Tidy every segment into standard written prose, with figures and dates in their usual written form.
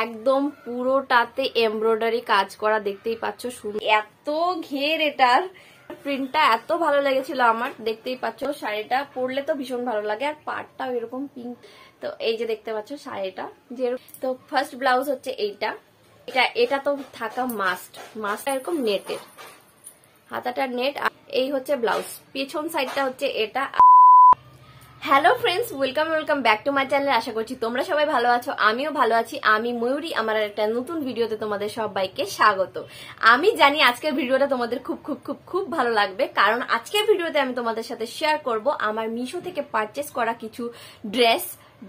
একদম পুরোটাতে এমব্রয়ডারি কাজ করা, দেখতেই পাচ্ছ। এত ঘের, এটার প্রিন্টটা এত ভালো লেগেছিল আমার, দেখতেই পাচ্ছ। শাড়িটা পরলে তো ভীষণ ভালো লাগে, আর পাড়টাও এরকম পিঙ্ক। তো এই যে দেখতে পাচ্ছ শাড়িটা, যে তো ফার্স্ট ব্লাউজ হচ্ছে এইটা। এটা তো থাকা মাস্ট এরকম নেটের, হাতাটা নেট। এই হচ্ছে ব্লাউজ, পেছন সাইডটা হচ্ছে এটা। Hello friends, welcome back to my channel. আশা করছি তোমরা সবাই ভালো আছো, আমিও ভালো আছি। আমি ময়ূরী, আমার একটা নতুন ভিডিওতে তোমাদের সবাইকে স্বাগত। আমি জানি আজকের ভিডিওটা তোমাদের খুব খুব খুব খুব ভালো লাগবে, কারণ আজকের ভিডিওতে আমি তোমাদের সাথে শেয়ার করব আমার মিশো থেকে পারচেস করা কিছু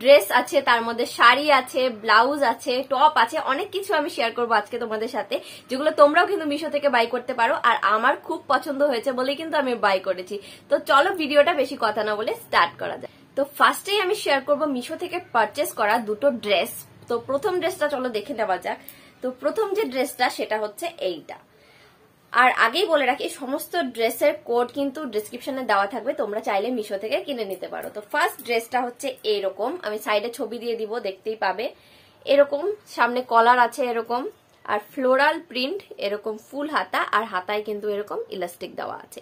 ড্রেস আছে, তার মধ্যে শাড়ি আছে, ব্লাউজ আছে, টপ আছে, অনেক কিছু আমি শেয়ার করবো আজকে তোমাদের সাথে, যেগুলো তোমরাও কিন্তু মিশো থেকে বাই করতে পারো। আর আমার খুব পছন্দ হয়েছে বলেই কিন্তু আমি বাই করেছি। তো চলো ভিডিওটা বেশি কথা না বলে স্টার্ট করা যায়। তো ফার্স্টেই আমি শেয়ার করবো মিশো থেকে পারচেস করা দুটো ড্রেস। তো প্রথম ড্রেসটা চলো দেখে নেওয়া যাক। তো প্রথম যে ড্রেসটা সেটা হচ্ছে এইটা। আর আগেই বলে রাখি, সমস্ত ড্রেসের কোড কিন্তু ডেসক্রিপশনে দেওয়া থাকবে, তোমরা চাইলে মিশো থেকে কিনে নিতে পারো। তো ফার্স্ট ড্রেসটা হচ্ছে এরকম, আমি সাইডে ছবি দিয়ে দিব, দেখতেই পাবে। এরকম সামনে কলার আছে এরকম, আর ফ্লোরাল প্রিন্ট, এরকম ফুল হাতা, আর হাতায় কিন্তু এরকম ইলাস্টিক দেওয়া আছে।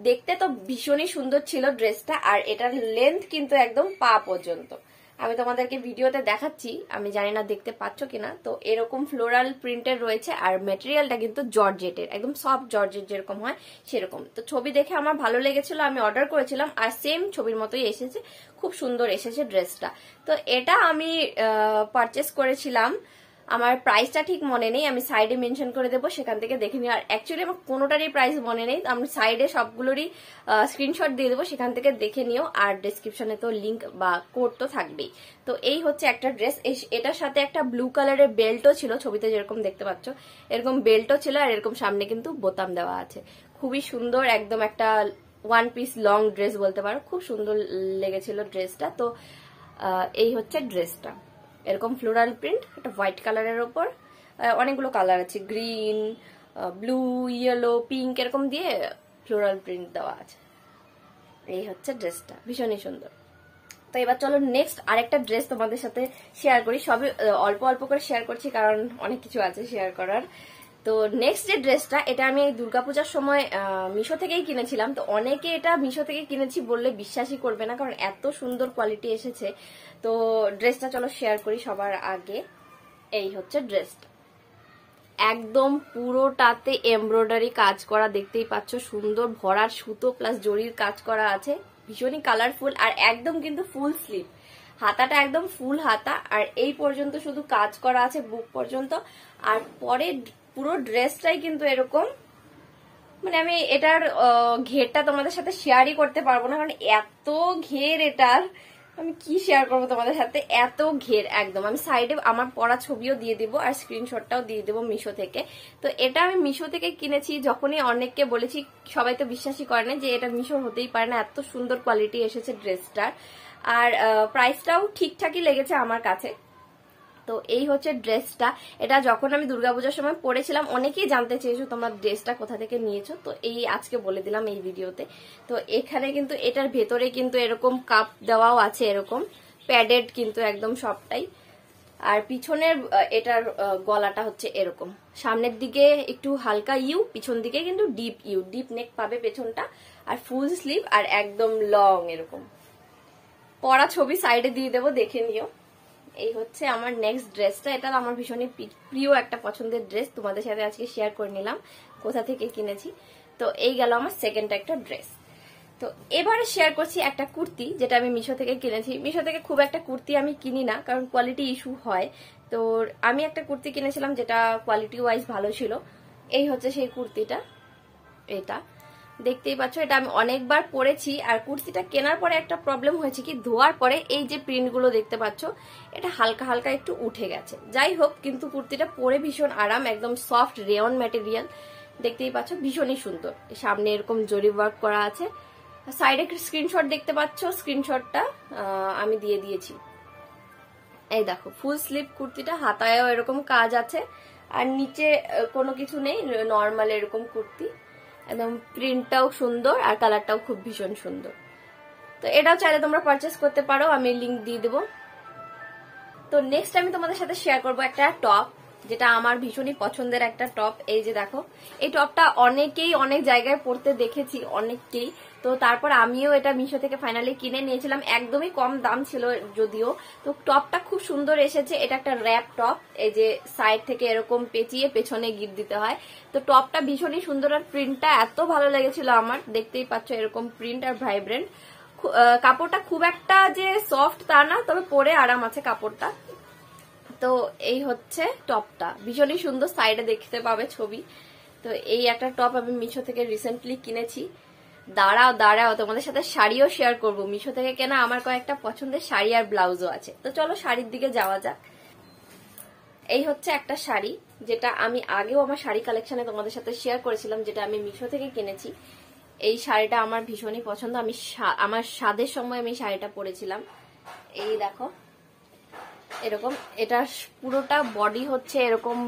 দেখতে তো ভীষণই সুন্দর ছিল ড্রেসটা, আর এটার লেন্থ কিন্তু একদম পা পর্যন্ত। আমি তোমাদেরকে ভিডিওতে দেখাচ্ছি, আমি জানি না দেখতে পাচ্ছ কিনা। তো এরকম ফ্লোরাল প্রিন্টের রয়েছে, আর ম্যাটেরিয়ালটা কিন্তু জর্জেটের, একদম সফট জর্জেট যেরকম হয় সেরকম। তো ছবি দেখে আমার ভালো লেগেছিল, আমি অর্ডার করেছিলাম, আর সেম ছবির মতোই এসেছে, খুব সুন্দর এসেছে ড্রেসটা। তো এটা আমি পারচেস করেছিলাম, আমার প্রাইসটা ঠিক মনে নেই, আমি সাইডে মেনশন করে দেবো, সেখান থেকে দেখে নিও। আর অ্যাকচুয়ালি আমার কোনোটারই প্রাইস মনে নেই, আমি সাইডে সবগুলোরই স্ক্রিনশট দিয়ে দেবো, সেখান থেকে দেখে নিও। আর ডেসক্রিপশনে তো লিঙ্ক বা কোড তো থাকবেই। তো এই হচ্ছে একটা ড্রেস, এটার সাথে একটা ব্লু কালারের বেল্টও ছিল, ছবিতে যেরকম দেখতে পাচ্ছ এরকম বেল্টও ছিল, আর এরকম সামনে কিন্তু বোতাম দেওয়া আছে। খুবই সুন্দর, একদম একটা ওয়ান পিস লং ড্রেস বলতে পারো, খুব সুন্দর লেগেছিল ড্রেসটা। তো এই হচ্ছে ড্রেসটা, এরকম ফ্লোরাল প্রিন্ট, একটা হোয়াইট কালারের ওপর অনেকগুলো কালার আছে, গ্রিন, ব্লু, ইয়েলো, পিঙ্ক, এরকম দিয়ে ফ্লোরাল প্রিন্ট দেওয়া আছে। এই হচ্ছে ড্রেসটা, ভীষণই সুন্দর। তো এবার চলো নেক্সট আরেকটা ড্রেস তোমাদের সাথে শেয়ার করি। সবই অল্প অল্প করে শেয়ার করছি, কারণ অনেক কিছু আছে শেয়ার করার। তো নেক্সট যে ড্রেসটা, এটা আমি এই দুর্গাপূজার সময় মিশো থেকেই কিনেছিলাম। তো অনেকে এটা মিশো থেকে কিনেছি বললে বিশ্বাসই করবে না, কারণ এত সুন্দর কোয়ালিটি এসেছে। তো ড্রেসটা চলো শেয়ার করি সবার আগে। এই হচ্ছে ড্রেসটা, একদম পুরোটাতে এমব্রয়ডারি কাজ করা, দেখতেই পাচ্ছ, সুন্দর ভরার সুতো প্লাস জরির কাজ করা আছে, ভীষণই কালারফুল। আর একদম কিন্তু ফুল স্লিভ, হাতাটা একদম ফুল হাতা, আর এই পর্যন্ত শুধু কাজ করা আছে বুক পর্যন্ত। আর পরে পুরো ড্রেসটাই কিন্তু এরকম, মানে আমি এটার ঘেরটা তোমাদের সাথে শেয়ারই করতে পারবো না, কারণ এত ঘের এটার, আমি কি শেয়ার করবো তোমাদের সাথে, এত ঘের একদম। আমি সাইডে আমার পরা ছবিও দিয়ে দিব, আর স্ক্রিনশটটাও দিয়ে দেবো মিশো থেকে। তো এটা আমি মিশো থেকে কিনেছি, যখনই অনেককে বলেছি সবাই তো বিশ্বাসই করে না যে এটা মিশোর হতেই পারে না, এত সুন্দর কোয়ালিটি এসেছে ড্রেসটার। আর প্রাইসটাও ঠিকঠাকই লেগেছে আমার কাছে। তো এই হচ্ছে ড্রেসটা, এটা যখন আমি দুর্গাপূজার সময় পরেছিলাম, অনেকেই জানতে চেয়েছো তোমরা ড্রেসটা কোথা থেকে নিয়েছো, তো এই আজকে বলে দিলাম এই ভিডিওতে। তো এখানে কিন্তু এটার ভেতরে কিন্তু এরকম কাপ দেওয়াও আছে, এরকম প্যাডেড কিন্তু একদম সবটাই। আর পিছনের এটার গলাটা হচ্ছে এরকম, সামনের দিকে একটু হালকা ইউ, পিছন দিকে কিন্তু ডিপ ইউ, ডিপ নেক পাবে পেছনটা, আর ফুল স্লিভ, আর একদম লং এরকম। পরা ছবি সাইডে দিয়ে দেবো, দেখে নিও। এই হচ্ছে আমার নেক্সট ড্রেসটা, এটা আমার ভীষণই প্রিয় একটা পছন্দের ড্রেস, তোমাদের সাথে আজকে শেয়ার করে নিলাম কোথা থেকে কিনেছি। তো এই গেল আমার সেকেন্ড একটা ড্রেস। তো এবারে শেয়ার করছি একটা কুর্তি, যেটা আমি মিশো থেকে কিনেছি। মিশো থেকে খুব একটা কুর্তি আমি কিনি না, কারণ কোয়ালিটি ইস্যু হয়। তো আমি একটা কুর্তি কিনেছিলাম যেটা কোয়ালিটি ওয়াইজ ভালো ছিল। এই হচ্ছে সেই কুর্তিটা, এটা দেখতেই পাচ্ছ, এটা আমি অনেকবার পরেছি। আর কুর্তিটা কেনার পরে একটা প্রবলেম হয়েছে কি, ধোয়ার পরে এই যে প্রিন্টগুলো দেখতে পাচ্ছ, এটা হালকা হালকা একটু উঠে গেছে। যাই হোক, কিন্তু কুর্তিটা পরে ভীষণ আরাম, একদম সফট রেয়ন ম্যাটেরিয়াল, দেখতেই পাচ্ছ, ভীষণই সুন্দর। সামনে এরকম জরি ওয়ার্ক করা আছে, সাইডে একটা স্ক্রিনশট দেখতে পাচ্ছ, স্ক্রিনশটটা আমি দিয়ে দিয়েছি। এই দেখো ফুল স্লিভ কুর্তিটা, হাতায়ও এরকম কাজ আছে, আর নিচে কোনো কিছু নেই, নর্মাল এরকম কুর্তি, একদম প্রিন্টটাও সুন্দর, আর কালারটাও খুব ভীষণ সুন্দর। তো এটাও চাইলে তোমরা পারচেস করতে পারো, আমি লিংক দিয়ে দেবো। তো তো নেক্সট আমি তোমাদের সাথে শেয়ার করবো একটা টপ, যেটা আমার ভীষণই পছন্দের একটা টপ। এই যে দেখো, এই টপটা অনেকেই অনেক জায়গায় পরতে দেখেছি, অনেককেই। তো তারপর আমিও এটা মিশো থেকে ফাইনালি কিনে নিয়েছিলাম, একদমই কম দাম ছিল যদিও। তো টপটা খুব সুন্দর এসেছে, এটা একটা র্যাপ টপ। এই যে সাইড থেকে এরকম পেঁচিয়ে পেছনে গিট দিতে হয়। তো টপটা ভীষণই সুন্দর, আর প্রিন্টটা এত ভালো লেগেছিল আমার, দেখতেই পাচ্ছ এরকম প্রিন্ট আর ভাইব্রেন্ট। কাপড়টা খুব একটা যে সফট তা না, তবে পরে আরাম আছে কাপড়টা। তো এই হচ্ছে টপটা, ভীষণই সুন্দর, সাইডে দেখতে পাবে ছবি। তো এই একটা টপ আমি মিশো থেকে রিসেন্টলি কিনেছি। দাঁড়াও তোমাদের সাথে শাড়িও শেয়ার করব। মিশো থেকে কেনা আমার কয়েকটা পছন্দের শাড়ি আর ব্লাউজও আছে। তো চলো শাড়ির দিকে যাওয়া যাক। এই হচ্ছে একটা শাড়ি, যেটা আমি আগেও আমার শাড়ি কালেকশনে তোমাদের সাথে শেয়ার করেছিলাম, যেটা আমি মিশো থেকে কিনেছি। এই শাড়িটা আমার ভীষণই পছন্দ, আমি আমার স্বাদের সময় আমি শাড়িটা পরেছিলাম। এই দেখো এরকম, এটা পুরোটা বডি হচ্ছে এরকম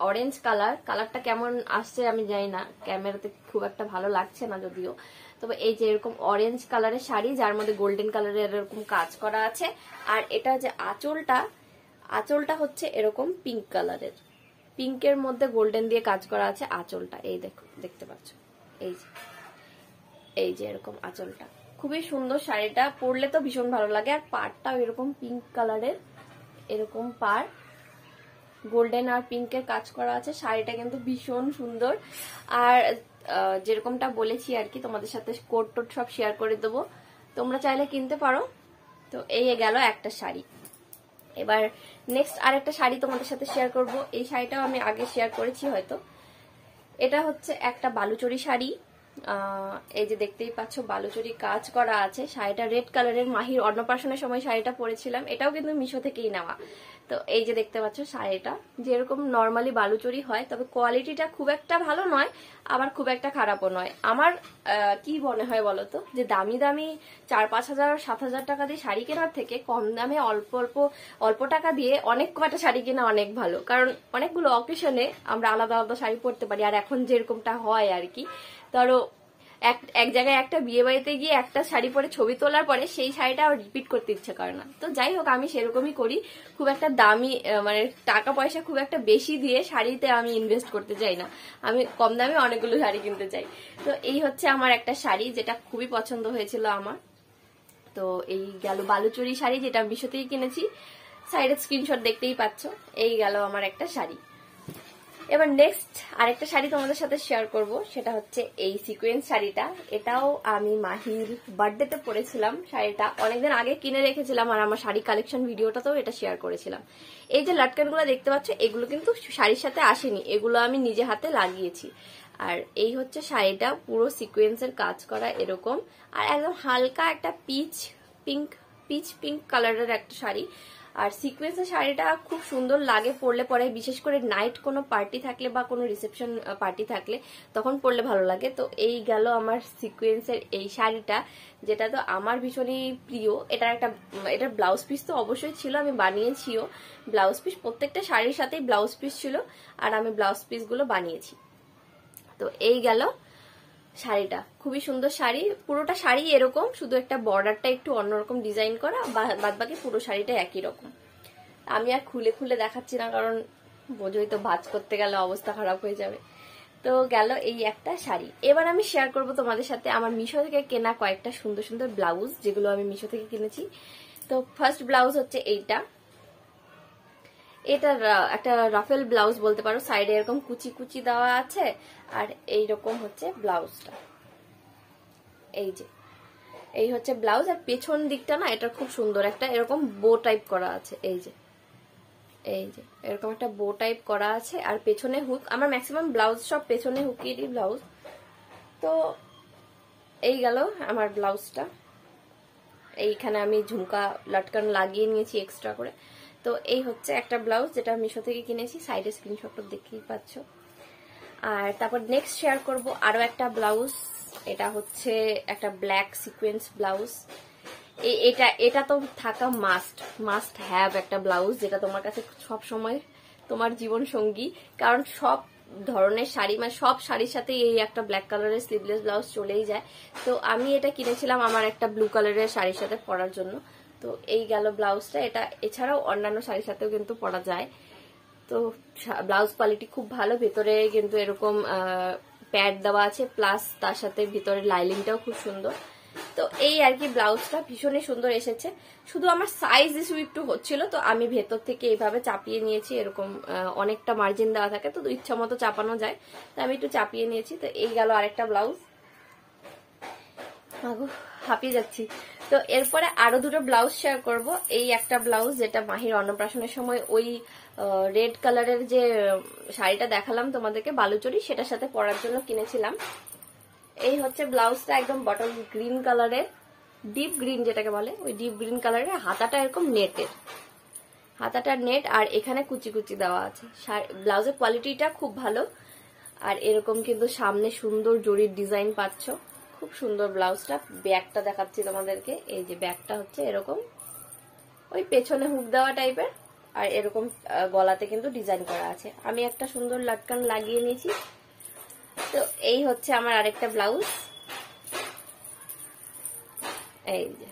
অরেঞ্জ কালার। কালারটা কেমন আসছে আমি জানি না, ক্যামেরাতে খুব একটা ভালো লাগছে না যদিও। তবে এই যে এরকম অরেঞ্জ কালারের শাড়ি, যার মধ্যে গোল্ডেন কালারের এরকম কাজ করা আছে। আর এটা যে আঁচলটা হচ্ছে এরকম পিঙ্ক কালারের, পিঙ্কের মধ্যে গোল্ডেন দিয়ে কাজ করা আছে আঁচলটা। এই দেখো, দেখতে পাচ্ছ, এই যে এরকম আঁচলটা, খুবই সুন্দর। শাড়িটা পরলে তো ভীষণ ভালো লাগে। আর পাড়টাও এরকম পিঙ্ক কালারের, এরকম পাড়, গোল্ডেন আর পিঙ্কের কাজ করা আছে। শাড়িটা কিন্তু ভীষণ সুন্দর। আর যেরকমটা বলেছি আর কি, তোমাদের সাথে কোড টোড সব শেয়ার করে দেবো, তোমরা চাইলে কিনতে পারো। তো এই গেল একটা শাড়ি। এবার নেক্সট আরেকটা শাড়ি তোমাদের সাথে শেয়ার করব। এই শাড়িটাও আমি আগে শেয়ার করেছি হয়তো। এটা হচ্ছে একটা বালুচরী শাড়ি। এই যে দেখতেই পাচ্ছ বালুচরী কাজ করা আছে। শাড়িটা রেড কালারের, মাহির অন্নপ্রাশনের সময় শাড়িটা পরেছিলাম, এটাও কিন্তু মিশো থেকেই নেওয়া। তো এই যে দেখতে পাচ্ছ শাড়িটা যেরকম নর্মালি বালুচরী হয়, তবে কোয়ালিটিটা খুব একটা ভালো নয়, আবার খুব একটা খারাপও নয়। আমার কি মনে হয় বলতো, যে দামি দামি 4-5 হাজার 7 হাজার টাকা দিয়ে শাড়ি কেনার থেকে কম দামে অল্প টাকা দিয়ে অনেক কয়টা শাড়ি কেনা অনেক ভালো। কারণ অনেকগুলো অকেশনে আমরা আলাদা আলাদা শাড়ি পরতে পারি। আর এখন যেরকমটা হয় আর কি, ধরো এক জায়গায় একটা বিয়ে বাড়িতে গিয়ে একটা শাড়ি পরে ছবি তোলার পরে সেই শাড়িটা আর রিপিট করতে ইচ্ছে করে না। তো যাই হোক, আমি সেরকমই করি, খুব একটা দামি মানে টাকা পয়সা খুব একটা বেশি দিয়ে শাড়িতে আমি ইনভেস্ট করতে চাই না, আমি কম দামে অনেকগুলো শাড়ি কিনতে চাই। তো এই হচ্ছে আমার একটা শাড়ি, যেটা খুবই পছন্দ হয়েছিল আমার। তো এই গেল বালুচরী শাড়ি, যেটা আমি মিশো থেকে কিনেছি, সাইডের স্ক্রিনশট দেখতেই পাচ্ছ। এই গেল আমার একটা শাড়ি। এবার নেক্সট আরেকটা শাড়ি তোমাদের সাথে শেয়ার করব, সেটা হচ্ছে এই সিকোয়েন্স শাড়িটা। এটাও আমি মাহির বার্থডেতে পরেছিলাম। শাড়িটা অনেকদিন আগে কিনে রেখেছিলাম, আর আমার শাড়ি কালেকশন ভিডিওটাতেও এটা শেয়ার করেছিলাম। এই যে লাটকানগুলো দেখতে পাচ্ছ, এগুলো কিন্তু শাড়ির সাথে আসেনি, এগুলো আমি নিজে হাতে লাগিয়েছি। আর এই হচ্ছে শাড়িটা, পুরো সিকোয়েন্সের কাজ করা এরকম, আর একদম হালকা একটা পিচ পিঙ্ক কালারের একটা শাড়ি। আর সিকোয়েন্সের শাড়িটা খুব সুন্দর লাগে পরলে পরে, বিশেষ করে নাইট কোনো পার্টি থাকলে বা কোনো রিসেপশন পার্টি থাকলে তখন পরলে ভালো লাগে। তো এই গেল আমার সিকোয়েন্সের এই শাড়িটা, যেটা তো আমার ভীষণই প্রিয়। এটার ব্লাউজ পিস তো অবশ্যই ছিল, আমি বানিয়েছিও ব্লাউজ পিস, প্রত্যেকটা শাড়ির সাথেই ব্লাউজ পিস ছিল, আর আমি ব্লাউজ পিসগুলো বানিয়েছি। তো এই গেল শাড়িটা, খুবই সুন্দর শাড়ি। পুরোটা শাড়ি এরকম, শুধু একটা বর্ডারটা একটু অন্যরকম ডিজাইন করা, বাদ বাকি পুরো শাড়িটা একই রকম। আমি আর খুলে খুলে দেখাচ্ছি না, কারণ বোঝোই তো ভাঁজ করতে গেলে অবস্থা খারাপ হয়ে যাবে। তো গেল এই একটা শাড়ি। এবার আমি শেয়ার করব তোমাদের সাথে আমার মিশো থেকে কেনা কয়েকটা সুন্দর সুন্দর ব্লাউজ, যেগুলো আমি মিশো থেকে কিনেছি। তো ফার্স্ট ব্লাউজ হচ্ছে এইটা। এটা একটা রাফেল ব্লাউজ বলতে পারো, সাইডে এরকম কুচি কুচি দেওয়া আছে। আর এইরকম হচ্ছে ব্লাউজটা, এই হচ্ছে ব্লাউজ। আর পেছন দিকটা না, এটা খুব সুন্দর একটা এরকম বো টাইপ করা আছে। এই যে এরকম একটা বো টাইপ করা আছে, আর পেছনে হুক। আমার ম্যাক্সিমাম ব্লাউজ সব পেছনে হুকিয়েরই ব্লাউজ। তো এই গেল আমার ব্লাউজটা। এইখানে আমি ঝুমকা লটকান লাগিয়ে নিয়েছি এক্সট্রা করে। তো এই হচ্ছে একটা ব্লাউজ, যেটা মিশো থেকে কিনেছি, সাইডে স্ক্রিনশটটা দেখতেই পাচ্ছ। আর তারপর নেক্সট শেয়ার করব আরো একটা ব্লাউজ। এটা হচ্ছে একটা ব্ল্যাক সিকোয়েন্স ব্লাউজ। এটা তো থাকা মাস্ট হ্যাভ একটা ব্লাউজ, যেটা তোমার কাছে সব সময় তোমার জীবন সঙ্গী। কারণ সব ধরনের শাড়ি, মানে সব শাড়ির সাথে এই একটা ব্ল্যাক কালারের স্লিভলেস ব্লাউজ চলেই যায়। তো আমি এটা কিনেছিলাম আমার একটা ব্লু কালারের শাড়ির সাথে পরার জন্য। তো তো এই গেল ব্লাউজটা। এটা এছাড়াও অন্যান্য শাড়ির সাথেও কিন্তু পরা যায়। তো ব্লাউজ কোয়ালিটি খুব ভালো, ভেতরে কিন্তু এরকম প্যাড দেওয়া আছে, প্লাস তার সাথে ভিতরে লাইলিংটাও খুব সুন্দর। তো এই আর কি ব্লাউজটা ভীষণই সুন্দর এসেছে। শুধু আমার সাইজ ইস্যু একটু হচ্ছিল, তো আমি ভেতর থেকে এইভাবে চাপিয়ে নিয়েছি। এরকম অনেকটা মার্জিন দেওয়া থাকে, তো ইচ্ছা মতো চাপানো যায়, তো আমি একটু চাপিয়ে নিয়েছি। তো এই গেল আরেকটা ব্লাউজ। হাঁপিয়ে যাচ্ছি। তো এরপরে আরো দুটো ব্লাউজ শেয়ার করব। এই একটা ব্লাউজ যেটা মাহির অন্নপ্রাশনের সময় ওই রেড কালারের যে শাড়িটা দেখালাম তোমাদেরকে বালুচরি, সেটার সাথে পরার জন্য কিনেছিলাম। এই হচ্ছে ব্লাউজটা, একদম বটল গ্রিন কালারের, ডিপ গ্রিন যেটাকে বলে, ওই ডিপ গ্রিন কালারের। হাতাটা এরকম নেটের, হাতাটা নেট, আর এখানে কুচি কুচি দেওয়া আছে। ব্লাউজের কোয়ালিটিটা খুব ভালো। আর এরকম কিন্তু সামনে সুন্দর জরির ডিজাইন পাচ্ছ, খুব সুন্দর ব্লাউজটা। ব্যাগটা দেখাচ্ছি তোমাদেরকে। এই যে ব্যাগটা হচ্ছে এরকম, ওই পেছনে হুক দেওয়া টাইপের, আর এরকম গলাতে কিন্তু ডিজাইন করা আছে। আমি একটা সুন্দর লাটকান লাগিয়ে নিয়েছি। তো এই হচ্ছে আমার আরেকটা ব্লাউজ, এই যে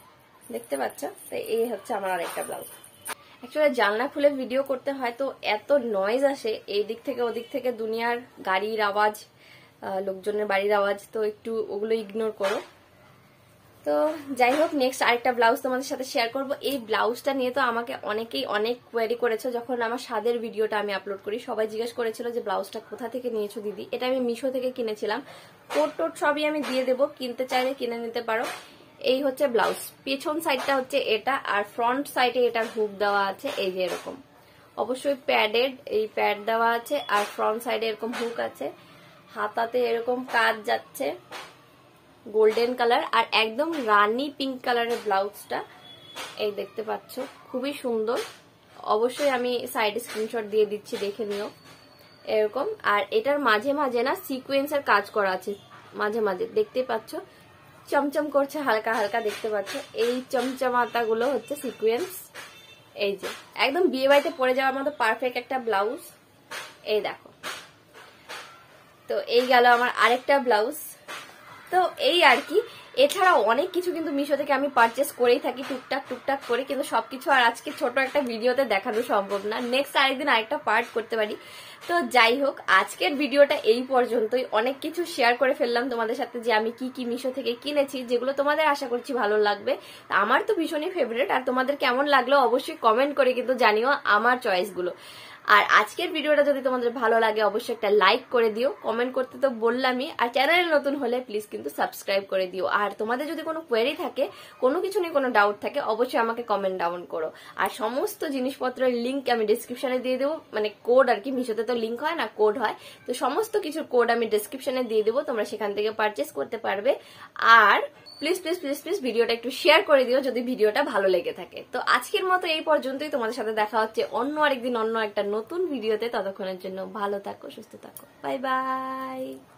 দেখতে পাচ্ছ। তো এই হচ্ছে আমার আরেকটা ব্লাউজ। অ্যাকচুয়ালি জানলা খুলে ভিডিও করতে হয়, তো এত নয়েজ আসে এই দিক থেকে ওদিক থেকে, দুনিয়ার গাড়ির আওয়াজ, লোকজনের বাড়ির আওয়াজ, তো একটু ওগুলো ইগনোর করো। তো যাই হোক, নেক্সট আরেকটা ব্লাউজ তোমাদের সাথে শেয়ার করব। এই ব্লাউজটা নিয়ে তো আমাকে অনেকেই অনেক কোয়েরি করেছো। যখন আমার স্বাদের ভিডিওটা আমি আপলোড করি, সবাই জিজ্ঞেস করেছিল যে ব্লাউজটা কোথা থেকে নিয়েছো দিদি। এটা আমি মিশো থেকে কিনেছিলাম। কোট টোট সবই আমি দিয়ে দেবো, কিনতে চাইলে কিনে নিতে পারো। এই হচ্ছে ব্লাউজ, পেছন সাইডটা হচ্ছে এটা, আর ফ্রন্ট সাইডে এটার হুক দেওয়া আছে, এই যে এরকম, অবশ্যই প্যাডেড, এই প্যাড দেওয়া আছে, আর ফ্রন্ট সাইডে এরকম হুক আছে। হাতাতে এরকম কাজ যাচ্ছে গোল্ডেন কালার, আর একদম রানী পিঙ্ক কালারের ব্লাউজটা এই দেখতে পাচ্ছ, খুবই সুন্দর। অবশ্যই আমি সাইডে স্ক্রিনশট দিয়ে দিচ্ছি, দেখে নিও এরকম। আর এটার মাঝে মাঝে না সিকোয়েন্সের কাজ করা আছে, মাঝে মাঝে দেখতে পাচ্ছ চমচম করছে হালকা হালকা, দেখতে পাচ্ছ এই চমচমাতা গুলো হচ্ছে সিকোয়েন্স। এই যে একদম বিয়ে বাড়িতে পরে যাওয়ার মতো পারফেক্ট একটা ব্লাউজ, এই দেখো। তো এই গেল আমার আরেকটা ব্লাউজ। তো এই আর কি, এছাড়াও অনেক কিছু কিন্তু মিশো থেকে আমি পারচেস করেই থাকি টুকটাক টুকটাক করে, কিন্তু সবকিছু আর আজকে ছোট একটা ভিডিওতে দেখানো সম্ভব না। নেক্সট আরেকদিন আরেকটা পার্ট করতে পারি। তো যাই হোক, আজকের ভিডিওটা এই পর্যন্তই। অনেক কিছু শেয়ার করে ফেললাম তোমাদের সাথে, যে আমি কি কি মিশো থেকে কিনেছি, যেগুলো তোমাদের আশা করছি ভালো লাগবে। আমার তো ভীষণই ফেভারিট, আর তোমাদের কেমন লাগলো অবশ্যই কমেন্ট করে কিন্তু জানিও আমার চয়েসগুলো। আর আজকের ভিডিওটা যদি তোমাদের ভালো লাগে অবশ্যই একটা লাইক করে দিও, কমেন্ট করতে তো বললামই, আর চ্যানেলে নতুন হলে প্লিজ কিন্তু সাবস্ক্রাইব করে দিও। আর তোমাদের যদি কোনো কোয়েরি থাকে, কোনো কিছু নিয়ে কোনো ডাউট থাকে, অবশ্যই আমাকে কমেন্ট ডাউন করো। আর সমস্ত জিনিসপত্রের লিঙ্ক আমি ডেসক্রিপশনে দিয়ে দেবো, মানে কোড আর কি, মিশোতে তো লিঙ্ক হয় না, কোড হয়। তো সমস্ত কিছুর কোড আমি ডেসক্রিপশনে দিয়ে দেবো, তোমরা সেখান থেকে পারচেস করতে পারবে। আর প্লিজ প্লিজ প্লিজ প্লিজ ভিডিওটা একটু শেয়ার করে দিও যদি ভিডিওটা ভালো লেগে থাকে। তো আজকের মতো এই পর্যন্তই, তোমাদের সাথে দেখা হচ্ছে অন্য আরেকদিন অন্য একটা নতুন ভিডিওতে। ততক্ষণের জন্য ভালো থাকো, সুস্থ থাকো, বাই বাই।